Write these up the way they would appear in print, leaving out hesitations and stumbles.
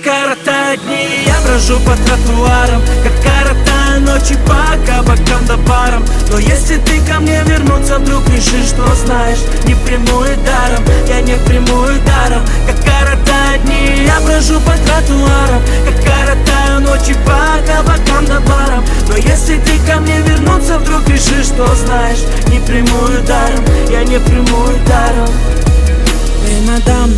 коротают дни, я брожу по тротуарам, как коротаю ночи по кабакам да барам. Но если ты ко мне вернуться вдруг решишь, что знаешь, не приму и даром, я не приму и даром. Как коротают дни, я брожу по тротуарам, как коротаю ночи по кабакам да барам. Но если ты ко мне вернуться вдруг решишь, что знаешь, не приму и даром, я не приму и даром. Эй, мадам,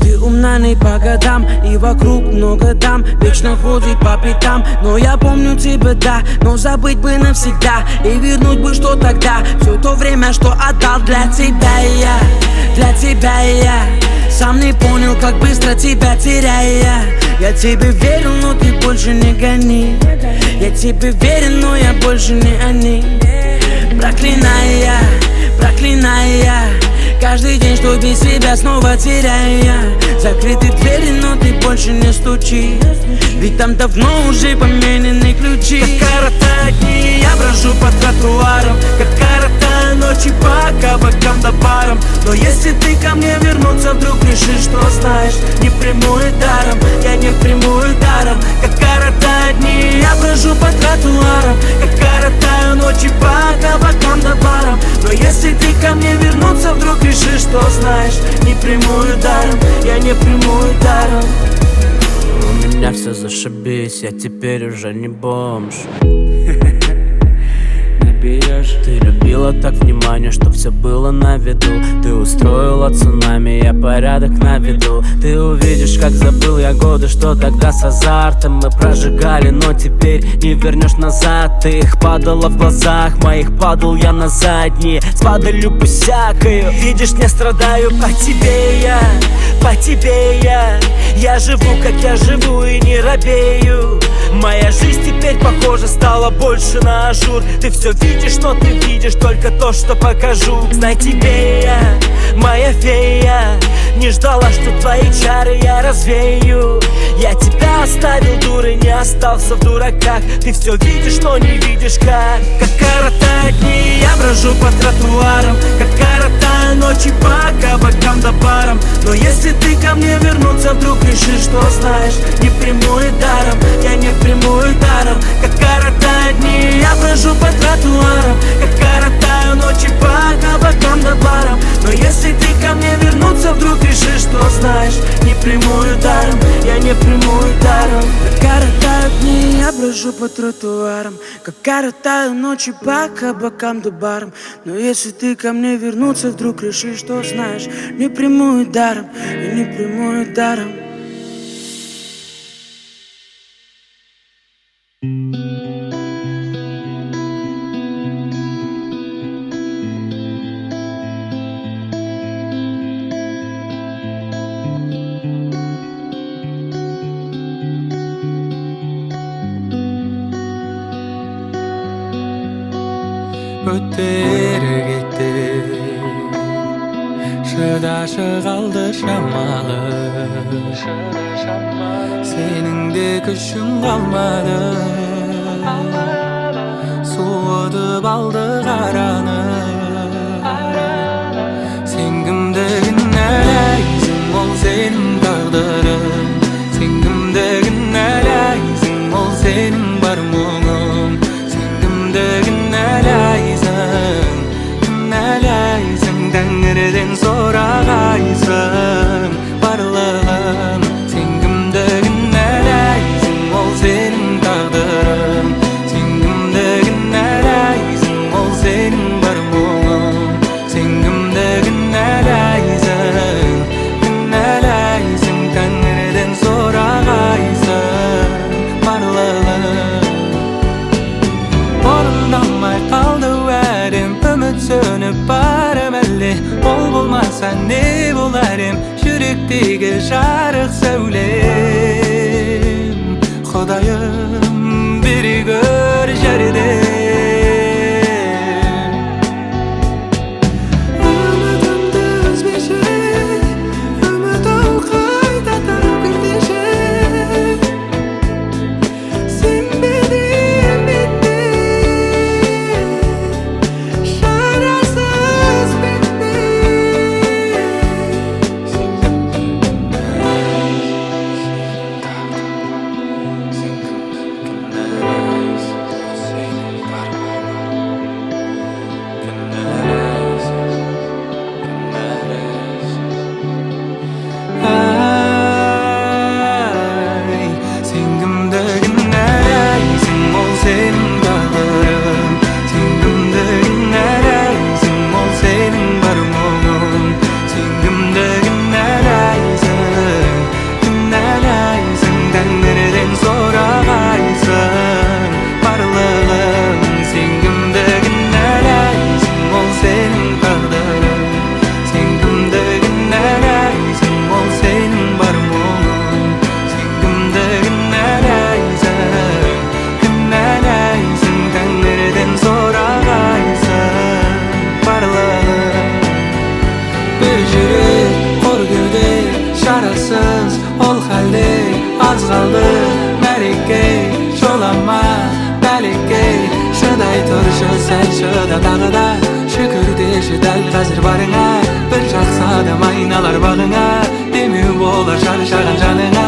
ты умна не по годам, и вокруг много дам, вечно ходит по пятам. Но я помню тебя, да, но забыть бы навсегда, и вернуть бы, что тогда, все то время, что отдал для тебя я. Для тебя я сам не понял, как быстро тебя теряя. Я тебе верил, но ты больше не гони. Я тебе верен, но я больше не они. Проклиная, проклиная каждый день, что без тебя снова теряя. Закрыты двери, но ты больше не стучи, ведь там давно уже поменены ключи. Как коротают дни, я брожу по тротуарам, как коротаю ночи по кабакам да барам. Но если ты ко мне вернуться вдруг решишь, что знаешь, не приму и даром, я не приму и даром. Как коротают дни, я брожу по тротуарам, как коротаю ночи по кабакам да барам. Но если ты ко мне вернуться вдруг решишь, что знаешь, не приму и даром, я не приму и даром. У меня все зашибись, я теперь уже не бомж. Ты любила так внимание, чтоб все было на виду. Ты устроила цунами, я порядок наведу. Ты увидишь, как забыл я годы, что тогда с азартом мы прожигали, но теперь не вернешь назад. Ты их падала в глазах моих, падал я на задние, с падалью пусякою. Видишь, не страдаю по тебе я, по тебе я. Я живу, как я живу, и не робею. Моя жизнь теперь, похоже, стала больше на ажур. Ты все видишь, но ты видишь только то, что покажу. Знай тебе я, моя фея, не ждала, что твои чары я развею. Я тебя оставил дурой, не остался в дураках. Ты все видишь, но не видишь как. Как коротают дни, я брожу по тротуарам, как коротаю ночи по кабакам да барам. Но если ты ко мне вернуться вдруг решишь, что знаешь, не приму и даром, я не приму и даром. Как коротают дни, я брожу по тротуарам, как коротаю ночи по кабакам да барам. Но если ты ко мне вернуться вдруг решишь, что знаешь, не приму и даром, я не приму и даром. Как коротают дни, я брожу по тротуарам, как коротаю ночи по кабакам да барам. Но если ты ко мне вернуться вдруг решишь, что знаешь, не приму и даром, я не приму и даром. Өтер кетті, шыдашы қалды шамалы. Сенің де күшің қалмады, суытып алды қараны. Сен кімді кінәлайсың, ол сенің тағдырың. Сен кімді кінәлайсың, ол сенің бар мұңың. Сен кімді кінәлайсың, Тәңірден сұрағайсың барлығын. Сен кімді кінәлайсың, ол сенің тағдырың. Сен кімді кінәлайсың, ол сенің бар мұңың. Сен кімді кінәлайсың, Тәңірден сұрағайсың барлығын. Орындалмай қалды уәдем, үміт сөніп барым әлде. Ол болмаса не болар ем, жүректегі жарық сәулем. Құдайым бере көр жәрдем. Үмітімді үзбеші, үміт ол қайта тәңірдеші. Сенбедім бетте, шарасыз бетте. turishib da dag'ida shukr deyishi dal hozir boring'a bir shahzodam aynalar bag'ing'a demir bo'lar sharishag'in joning'a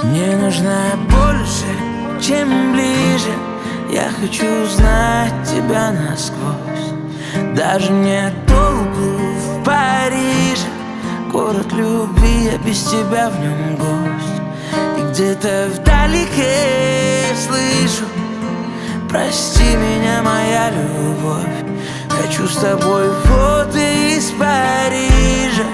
Мне нужна больше, чем ближе. Я хочу знать тебя насквозь. Даже не толку в Париже. Город любви, я без тебя в нем гость. И где-то вдалеке слышу: прости меня, моя любовь. Хочу с тобой фото из Парижа,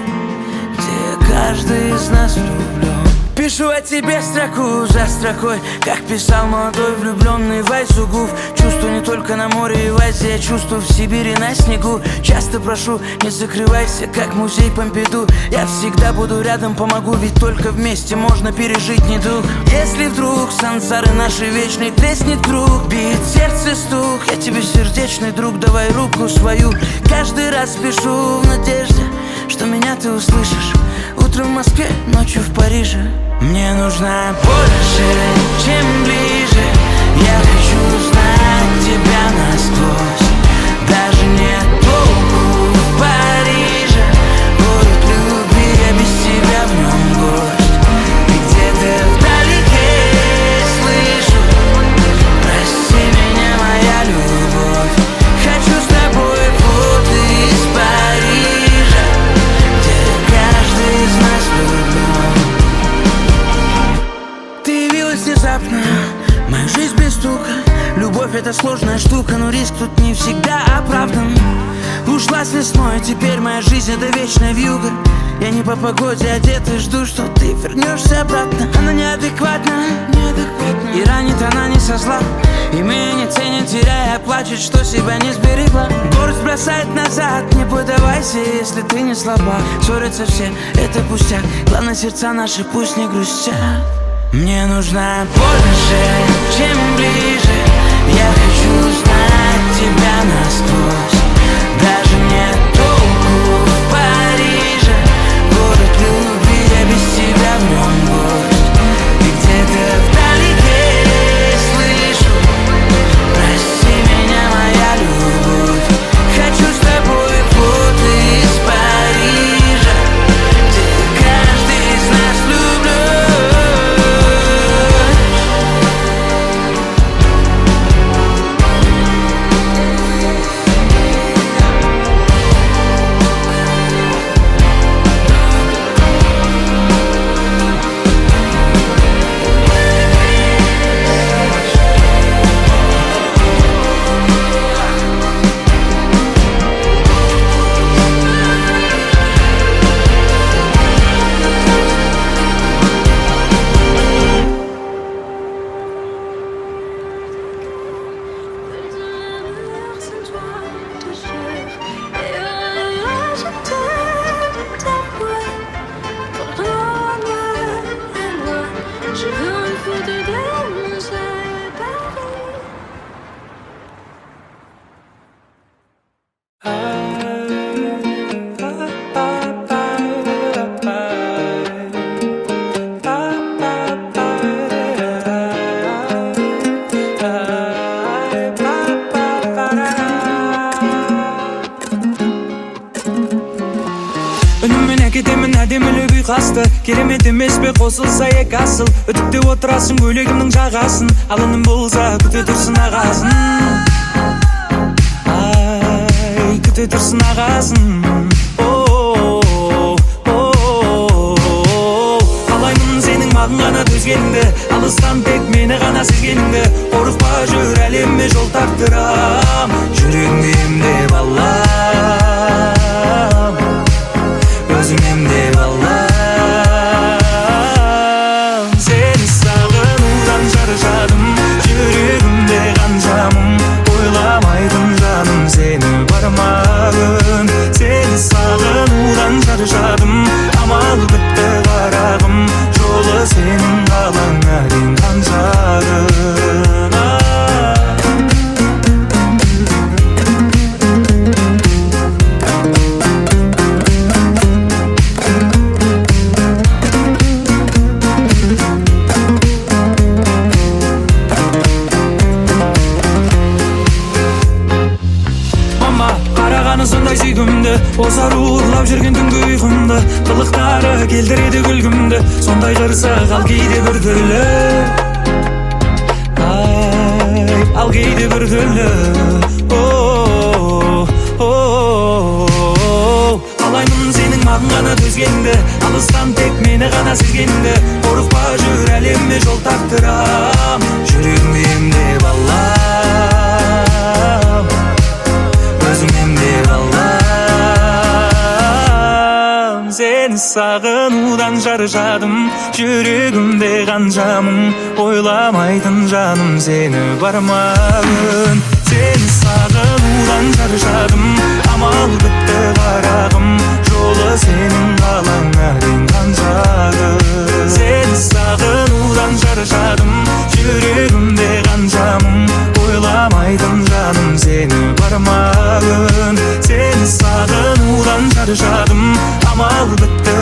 где каждый из нас влюблен. Пишу о тебе строку за строкой, как писал молодой влюбленный Вайсугуф. Чувствую не только на море и в Азии, я чувствую в Сибири на снегу. Часто прошу, не закрывайся, как музей Помпиду. Я всегда буду рядом, помогу, ведь только вместе можно пережить недуг. Если вдруг сансары нашей вечной треснет круг, бит сердце стук, я тебе сердечный друг, давай руку свою. Каждый раз пишу в надежде, что меня ты услышишь. Утром в Москве, ночью в Париже. Мне нужна больше, чем ближе. Я хочу знать тебя насквозь. Даже не толку в Париже. Город любви, я без тебя в нем гость. И где-то вдалеке слышу: прости меня, моя любовь. Хочу с тобой фото из Парижа, где каждый из нас влюблен. Ты явилась внезапно, моя жизнь без стука. Любовь — это сложная штука, но риск тут не всегда оправдан. Ушла с весной, теперь моя жизнь — это вечная вьюга. Я не по погоде одет и жду, что ты вернешься обратно. Она неадекватна, и ранит она не со зла. И меня не ценит, теряя, плачет, что себя не сберегла. Горсть бросает назад, не поддавайся, если ты не слаба. Ссорятся все, это пустяк, главное, сердца наши пусть не грустят. Мне нужна больше, чем ближе. Я хочу знать тебя насквозь. Даже не толку в Париже. Город любви, я без тебя в нем гость. И где-то вдалеке слышу: прости меня, моя любовь. Хочу с тобой фото из Парижа, где каждый из нас влюблен. суйкасты керемет эмес пе косулса эки асыл өтүктөп отурасың көйлөгүмдүн жагасын ал үнүм болса күтө турсун агасын ай күтө турсун агасын каалаймын сенин мага гана төзгениңди алыстан тек мени гана сезгениңди коркпа жүр әлемме жол тартырам жүрөгүңдү эмдеп алам өзүң эмдеп алам сени сагынуудан шаршадым жүрөгүмдө канчамын ойламайдым жаным сени бармагын сени сагынуудан шаршадым амал бүтті карагым жолу сенин калаңа дейин канчагын сондай сүйгүмдү озар урлап жүргөн түнгү уйкумду кылыктары келтирди күлгүмдү сондай кырсык ал кейде бүрдөлө ал кейде бүрдөлө каалаймын сенин мага гана төзгениңди алыстан тек мени гана сезгениңди коркпа жүр әлемме жол тартырам жүрөгүмдү эмдеп алам өзүң эмдеп алам сени сагынуудан шаршадым жүрөгүмдө канчамын ойламайдын жаным сени бармагын сени сагынуудан шаршадым амал бүтті карагым жолу сенин калаңа дейин канчагын сени сагынуудан шаршадым жүрөгүмдө канчамын ойламайдым жаным сени бармагын сени сагынуудан шаршадым амал бүтті